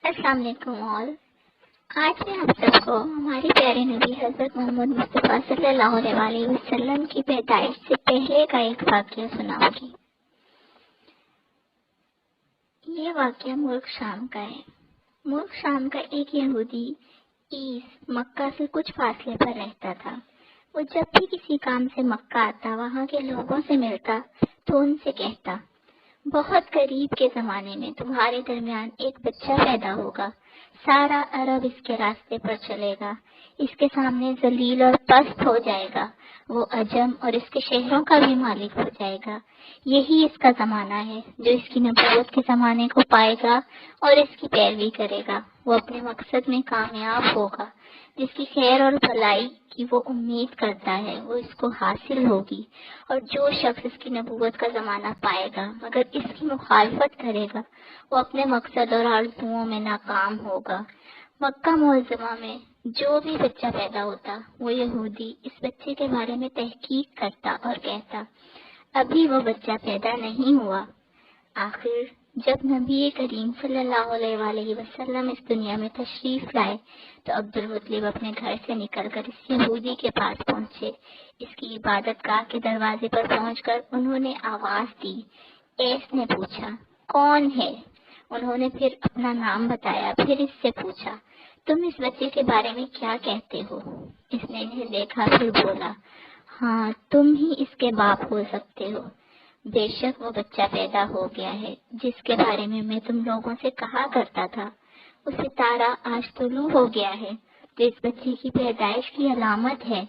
السلام علیکم آل۔ آج میں آپ سب کو ہمارے پیارے نبی حضرت محمد مصطفیٰ صلی اللہ علیہ وسلم کی پیدائش سے پہلے کا ایک واقعہ سناؤں گی۔ یہ واقعہ ملک شام کا ہے۔ ملک شام کا ایک یہودی عیس مکہ سے کچھ فاصلے پر رہتا تھا۔ وہ جب بھی کسی کام سے مکہ آتا، وہاں کے لوگوں سے ملتا تو ان سے کہتا، بہت قریب کے زمانے میں تمہارے درمیان ایک بچہ پیدا ہوگا، سارا عرب اس کے راستے پر چلے گا، اس کے سامنے ذلیل اور پست ہو جائے گا، وہ عجم اور اس کے شہروں کا بھی مالک ہو جائے گا۔ یہی اس کا زمانہ ہے جو اس کی نبوت کے زمانے کو پائے گا اور اس کی پیروی کرے گا، وہ اپنے مقصد میں کامیاب ہوگا۔ جس کی خیر اور بھلائی کی وہ امید کرتا ہے وہ اس کو حاصل ہوگی، اور جو شخص اس کی نبوت کا زمانہ پائے گا مگر اس کی مخالفت کرے گا وہ اپنے مقصد اور آرزوؤں میں ناکام ہوگا۔ مکہ معظمہ میں جو بھی بچہ پیدا ہوتا، وہ یہودی اس بچے کے بارے میں تحقیق کرتا اور کہتا، ابھی وہ بچہ پیدا نہیں ہوا۔ آخر جب نبی کریم صلی اللہ علیہ وسلم اس دنیا میں تشریف لائے تو عبدالمطلب اپنے گھر سے نکل کر اس یہودی کے پاس پہنچے۔ اس کی عبادت گاہ کے دروازے پر پہنچ کر انہوں نے آواز دی۔ ایس نے پوچھا، کون ہے؟ انہوں نے پھر اپنا نام بتایا، پھر اس سے پوچھا، تم اس بچے کے بارے میں کیا کہتے ہو؟ اس نے انہیں دیکھا، پھر بولا، ہاں تم ہی اس کے باپ ہو سکتے ہو۔ بے شک وہ بچہ پیدا ہو گیا ہے جس کے بارے میں تم لوگوں سے کہا کرتا تھا۔ وہ ستارہ آج طلوع ہو گیا ہے جو اس بچے کی پیدائش کی علامت ہے،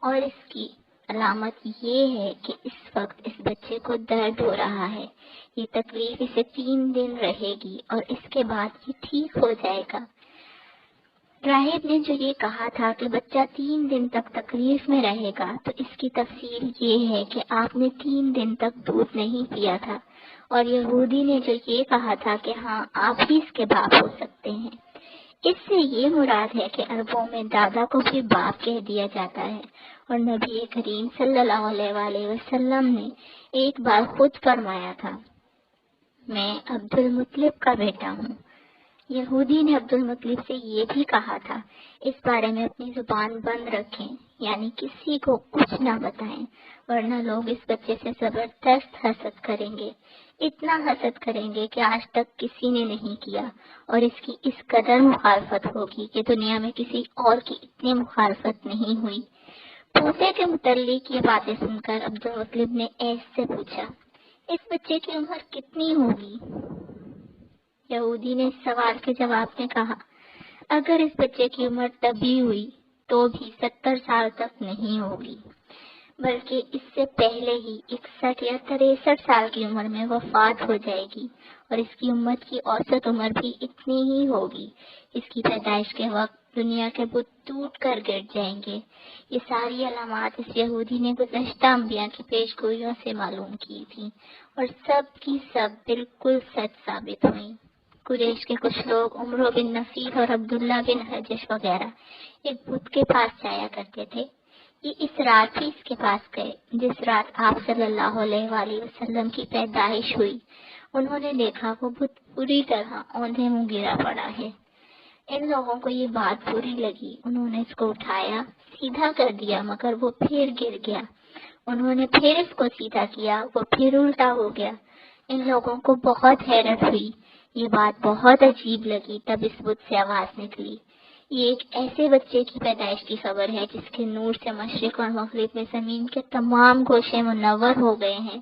اور اس کی علامت یہ ہے کہ اس وقت اس بچے کو درد ہو رہا ہے۔ یہ تکلیف اسے 3 دن رہے گی اور اس کے بعد یہ ٹھیک ہو جائے گا۔ راہب نے جو یہ کہا تھا کہ بچہ 3 دن تک تکلیف میں رہے گا، تو اس کی تفسیر یہ ہے کہ آپ نے 3 دن تک دودھ نہیں پیا تھا، اور یہودی نے جو یہ کہا تھا کہ ہاں آپ ہی اس کے باپ ہو سکتے ہیں، اس سے یہ مراد ہے کہ عربوں میں دادا کو بھی باپ کہہ دیا جاتا ہے، اور نبی کریم صلی اللہ علیہ وسلم نے ایک بار خود فرمایا تھا، میں عبدالمطلب کا بیٹا ہوں۔ یہودی نے عبدالمطلب سے یہ بھی کہا تھا، اس بارے میں اپنی زبان بند رکھیں، یعنی کسی کو کچھ نہ بتائیں، ورنہ لوگ اس بچے سے زبردست حسد کریں گے، اتنا حسد کریں گے کہ آج تک کسی نے نہیں کیا، اور اس کی اس قدر مخالفت ہوگی کہ دنیا میں کسی اور کی اتنی مخالفت نہیں ہوئی۔ پوتے کے متعلق یہ باتیں سن کر عبدالمطلب نے ایس سے پوچھا، اس بچے کی عمر کتنی ہوگی؟ یہودی نے اس سوال کے جواب میں کہا، اگر اس بچے کی عمر تبھی ہوئی تو بھی 70 سال تک نہیں ہوگی، بلکہ اس سے پہلے ہی 61 یا 63 سال کی عمر میں وفات ہو جائے گی، اور اس کی امت کی اوسط عمر بھی اتنی ہی ہوگی۔ اس کی پیدائش کے وقت دنیا کے بت ٹوٹ کر گر جائیں گے۔ یہ ساری علامات اس یہودی نے گزشتہ انبیاء کی پیش گوئیوں سے معلوم کی تھی، اور سب کی سب بالکل سچ ثابت ہوئیں۔ قریش کے کچھ لوگ عمرو بن نفیل اور عبداللہ بن حجش وغیرہ ایک بت کے پاس جایا کرتے تھے۔ یہ اس رات بھی اس کے پاس گئے جس رات آپ صلی اللہ علیہ وسلم کی پیدائش ہوئی۔ انہوں نے دیکھا وہ بت پوری طرح اوندھے منہ گرا پڑا ہے۔ ان لوگوں کو یہ بات بری لگی، انہوں نے اس کو اٹھایا، سیدھا کر دیا، مگر وہ پھر گر گیا۔ انہوں نے پھر اس کو سیدھا کیا، وہ پھر الٹا ہو گیا۔ ان لوگوں کو بہت حیرت ہوئی، یہ بات بہت عجیب لگی۔ تب اس بت سے آواز نکلی، یہ ایک ایسے بچے کی پیدائش کی خبر ہے جس کے نور سے مشرق اور مغرب میں زمین کے تمام گوشے منور ہو گئے ہیں۔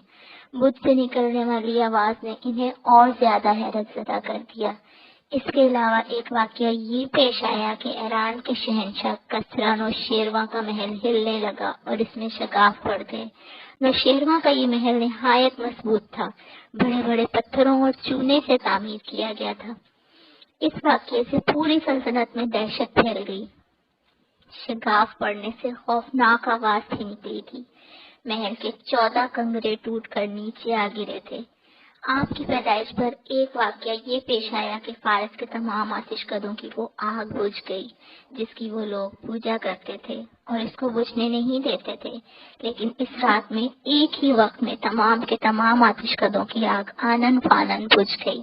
بت سے نکلنے والی آواز نے انہیں اور زیادہ حیرت زدہ کر دیا۔ اس کے علاوہ ایک واقعہ یہ پیش آیا کہ ایران کے شہنشاہ کسریٰ نوشیروان کا محل ہلنے لگا اور اس میں شگاف پڑ گئے۔ نوشیروان کا یہ محل نہایت مضبوط تھا، بڑے بڑے پتھروں اور چونے سے تعمیر کیا گیا تھا۔ اس واقعے سے پوری سلطنت میں دہشت پھیل گئی۔ شگاف پڑنے سے خوفناک آواز بھی نکلی تھی۔ محل کے 14 کنگرے ٹوٹ کر نیچے آ گرے تھے۔ آپ کی پیدائش پر ایک واقعہ یہ پیش آیا کہ فارس کے تمام آتش کدوں کی وہ آگ بجھ گئی جس کی وہ لوگ پوجا کرتے تھے اور اس کو بجھنے نہیں دیتے تھے، لیکن اس رات میں ایک ہی وقت میں تمام کے تمام آتش کدوں کی آگ آنن فانن بجھ گئی۔